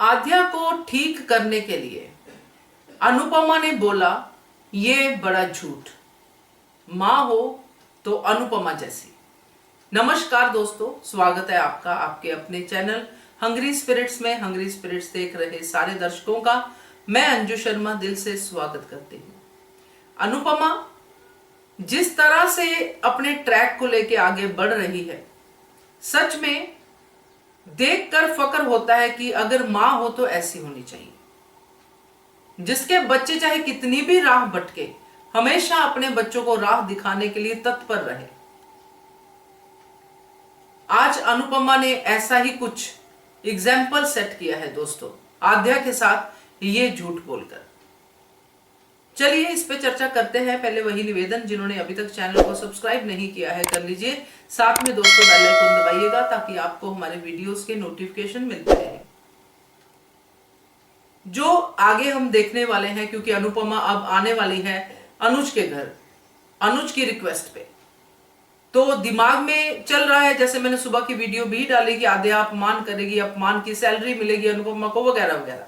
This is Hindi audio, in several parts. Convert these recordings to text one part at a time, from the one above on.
आद्या को ठीक करने के लिए अनुपमा ने बोला, ये बड़ा झूठ, मां हो तो अनुपमा जैसी। नमस्कार दोस्तों, स्वागत है आपका आपके अपने चैनल हंग्री स्पिरिट्स में। हंग्री स्पिरिट्स देख रहे सारे दर्शकों का मैं अंजू शर्मा दिल से स्वागत करती हूँ। अनुपमा जिस तरह से अपने ट्रैक को लेके आगे बढ़ रही है, सच में देखकर फक्र होता है कि अगर मां हो तो ऐसी होनी चाहिए, जिसके बच्चे चाहे कितनी भी राह भटके हमेशा अपने बच्चों को राह दिखाने के लिए तत्पर रहे। आज अनुपमा ने ऐसा ही कुछ एग्जाम्पल सेट किया है दोस्तों, आद्या के साथ ये झूठ बोलकर। चलिए इस पे चर्चा करते हैं। पहले वही निवेदन, जिन्होंने अभी तक चैनल को सब्सक्राइब नहीं किया है कर लीजिए, साथ में दोस्तों बेल आइकन दबाइएगा ताकि आपको हमारे वीडियोस के नोटिफिकेशन मिलते रहे। जो आगे हम देखने वाले हैं, क्योंकि अनुपमा अब आने वाली है अनुज के घर, अनुज की रिक्वेस्ट पे, तो दिमाग में चल रहा है, जैसे मैंने सुबह की वीडियो भी डाली कि आद्या अपमान करेगी, अपमान की सैलरी मिलेगी अनुपमा को, वगैरह वगैरह।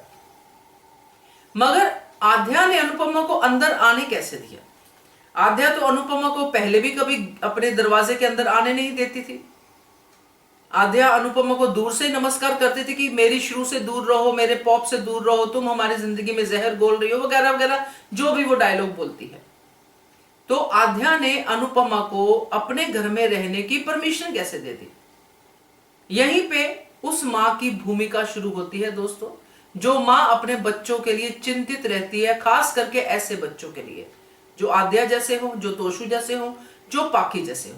मगर आद्या ने अनुपमा को अंदर आने कैसे दिया? आद्या तो अनुपमा को पहले भी कभी अपने दरवाजे के अंदर आने नहीं देती थी। आद्या अनुपमा को दूर से नमस्कार करती थी कि मेरी शुरू से दूर रहो, मेरे पॉप से दूर रहो, तुम हमारी जिंदगी में जहर घोल रही हो, वगैरह वगैरह, जो भी वो डायलॉग बोलती है। तो आद्या ने अनुपमा को अपने घर में रहने की परमिशन कैसे दे दी? यहीं पे उस मां की भूमिका शुरू होती है दोस्तों, जो मां अपने बच्चों के लिए चिंतित रहती है, खास करके ऐसे बच्चों के लिए जो आद्या जैसे हो, जो तोशु जैसे हो, जो पाखी जैसे हो।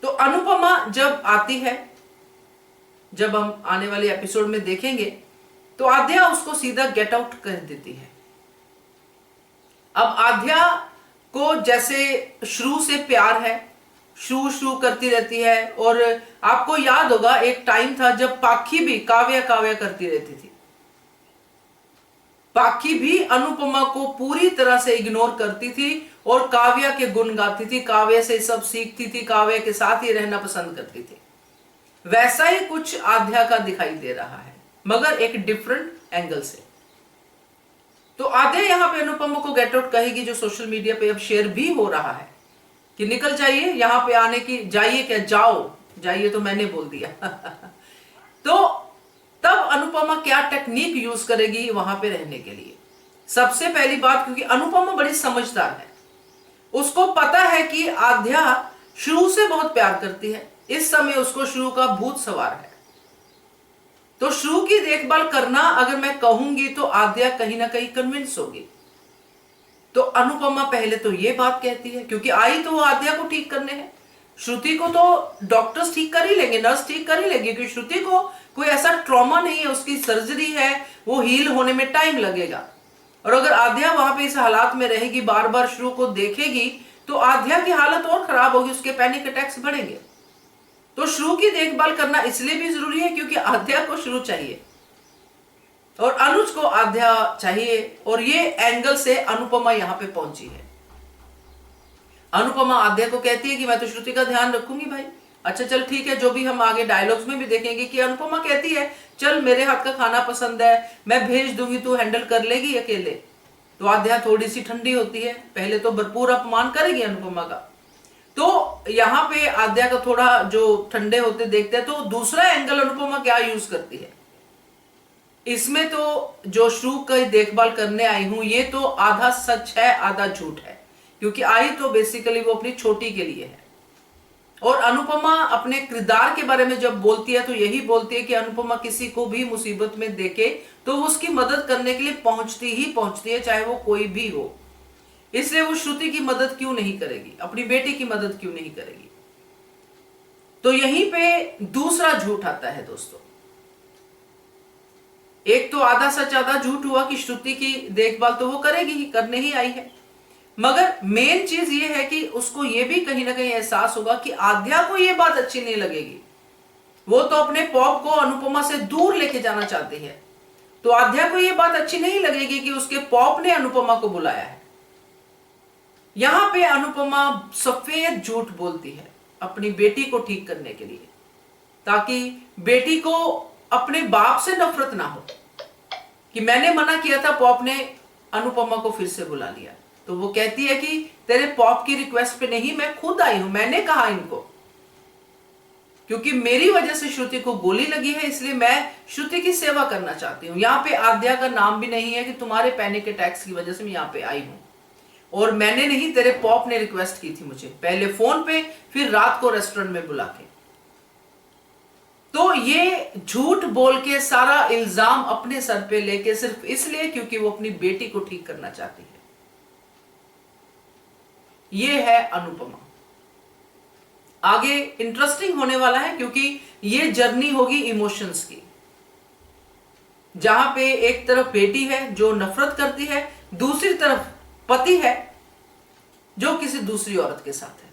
तो अनुपमा जब आती है, जब हम आने वाले एपिसोड में देखेंगे, तो आद्या उसको सीधा गेट आउट कर देती है। अब आद्या को जैसे शुरू से प्यार है, शू शू करती रहती है, और आपको याद होगा एक टाइम था जब पाखी भी काव्या काव्या करती रहती थी। पाखी भी अनुपमा को पूरी तरह से इग्नोर करती थी और काव्या के गुण गाती थी, काव्या से सब सीखती थी, काव्या के साथ ही रहना पसंद करती थी। वैसा ही कुछ आद्या का दिखाई दे रहा है, मगर एक डिफरेंट एंगल से। तो आद्या यहां पे अनुपमा को गेट आउट कहेगी, जो सोशल मीडिया पे अब शेयर भी हो रहा है कि निकल जाइए, यहां पे आने की, जाइए क्या, जाओ, जाइए तो मैंने बोल दिया। तो तब अनुपमा क्या टेक्निक यूज करेगी वहां पे रहने के लिए? सबसे पहली बात, क्योंकि अनुपमा बड़ी समझदार है, उसको पता है कि आद्या शुरू से बहुत प्यार करती है, इस समय उसको शुरू का भूत सवार है। तो शुरू की देखभाल करना अगर मैं कहूंगी तो आद्या कहीं ना कहीं कन्विंस होगी। तो अनुपमा पहले तो ये बात कहती है, क्योंकि आई तो वो आद्या को ठीक करने है। श्रुति को तो डॉक्टर्स ठीक कर ही लेंगे, नर्स ठीक कर ही लेंगे, क्योंकि श्रुति को कोई ऐसा ट्रॉमा नहीं है, उसकी सर्जरी है, वो हील होने में टाइम लगेगा। और अगर आद्या वहां पे इस हालात में रहेगी, बार बार शुरू को देखेगी, तो आद्या की हालत और खराब होगी, उसके पैनिक अटैक्स बढ़ेंगे। तो शुरू की देखभाल करना इसलिए भी जरूरी है क्योंकि आद्या को शुरू चाहिए और अनुज को आद्या चाहिए, और ये एंगल से अनुपमा यहां पे पहुंची है। अनुपमा आद्या को कहती है कि मैं तो श्रुति का ध्यान रखूंगी भाई। अच्छा चल ठीक है, जो भी हम आगे डायलॉग्स में भी देखेंगे कि अनुपमा कहती है चल मेरे हाथ का खाना पसंद है, मैं भेज दूंगी, तू हैंडल कर लेगी अकेले। तो आद्या थोड़ी सी ठंडी होती है, पहले तो भरपूर अपमान करेगी अनुपमा का। तो यहां पे आद्या का थोड़ा जो ठंडे होते देखते हैं। तो दूसरा एंगल अनुपमा क्या यूज करती है इसमें, तो जो श्रू की देखभाल करने आई हूं, ये तो आधा सच है आधा झूठ है, क्योंकि आई तो बेसिकली वो अपनी छोटी के लिए है। और अनुपमा अपने किरदार के बारे में जब बोलती है तो यही बोलती है कि अनुपमा किसी को भी मुसीबत में देखे तो वो उसकी मदद करने के लिए पहुंचती ही पहुंचती है, चाहे वो कोई भी हो। इसलिए वो श्रुति की मदद क्यों नहीं करेगी, अपनी बेटी की मदद क्यों नहीं करेगी? तो यहीं पे दूसरा झूठ आता है दोस्तों। एक तो आधा सच आधा झूठ हुआ कि श्रुति की देखभाल तो वो करेगी ही, करने ही आई है, मगर मेन चीज ये है कि उसको ये भी कहीं ना कहीं एहसास होगा कि आद्या को ये बात अच्छी नहीं लगेगी। वो तो अपने पॉप को अनुपमा से दूर लेके जाना चाहती है, तो आद्या को ये बात अच्छी नहीं लगेगी कि उसके पॉप ने अनुपमा को बुलाया है। यहां पे अनुपमा सफेद झूठ बोलती है अपनी बेटी को ठीक करने के लिए, ताकि बेटी को अपने बाप से नफरत ना हो कि मैंने मना किया था, पॉप ने अनुपमा को फिर से बुला लिया। तो वो कहती है कि तेरे पॉप की रिक्वेस्ट पे नहीं, मैं खुद आई हूं, मैंने कहा इनको, क्योंकि मेरी वजह से श्रुति को गोली लगी है, इसलिए मैं श्रुति की सेवा करना चाहती हूँ। यहाँ पे आद्या का नाम भी नहीं है कि तुम्हारे पैनिक अटैक्स की वजह से मैं यहाँ पे आई हूँ, और मैंने नहीं, तेरे पॉप ने रिक्वेस्ट की थी मुझे, पहले फोन पे, फिर रात को रेस्टोरेंट में बुला के। तो ये झूठ बोल के सारा इल्जाम अपने सर पे लेके, सिर्फ इसलिए क्योंकि वो अपनी बेटी को ठीक करना चाहती है। ये है अनुपमा। आगे इंटरेस्टिंग होने वाला है, क्योंकि ये जर्नी होगी इमोशंस की, जहां पे एक तरफ बेटी है जो नफरत करती है, दूसरी तरफ पति है जो किसी दूसरी औरत के साथ है।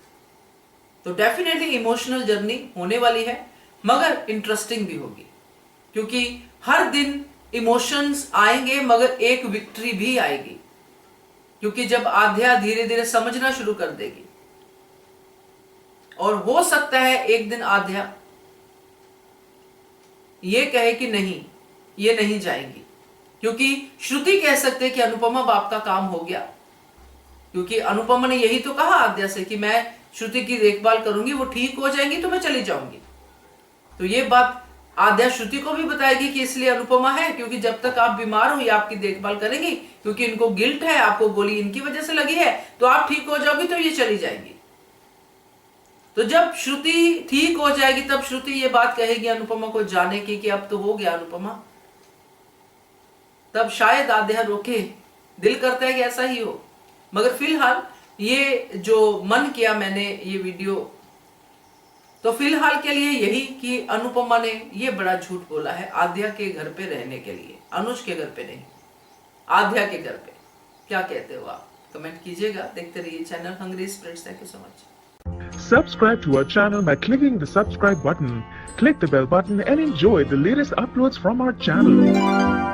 तो डेफिनेटली इमोशनल जर्नी होने वाली है, मगर इंटरेस्टिंग भी होगी, क्योंकि हर दिन इमोशंस आएंगे, मगर एक विक्ट्री भी आएगी, क्योंकि जब आध्या धीरे धीरे समझना शुरू कर देगी, और हो सकता है एक दिन आध्या ये कहे कि नहीं, ये नहीं जाएंगी, क्योंकि श्रुति कह सकते कि अनुपमा बाप का काम हो गया, क्योंकि अनुपमा ने यही तो कहा आद्या से कि मैं श्रुति की देखभाल करूंगी, वो ठीक हो जाएंगी तो मैं चली जाऊंगी। तो ये बात आद्या श्रुति को भी बताएगी कि इसलिए अनुपमा है, क्योंकि जब तक आप बीमार हो ये आपकी देखभाल करेंगी, क्योंकि इनको गिल्ट है, आपको गोली इनकी वजह से लगी है, तो आप ठीक हो जाओगी तो ये चली जाएंगी। तो जब श्रुति ठीक हो जाएगी तब श्रुति ये बात कहेगी अनुपमा को जाने की कि अब तो हो गया अनुपमा, तब शायद आद्या रोके। दिल करता है कि ऐसा ही हो, मगर फिलहाल ये जो मन किया मैंने ये वीडियो, तो फिलहाल के लिए यही कि अनुपमा ने ये बड़ा झूठ बोला है आद्या के घर पे रहने के लिए, अनुज के घर पे नहीं, आद्या के घर पे। क्या कहते हो आप? कमेंट कीजिएगा। देखते रहिए channel Hungry Spirits. Thank you so much. Subscribe to our channel by clicking the subscribe button. Click the bell button and enjoy the latest uploads from our channel.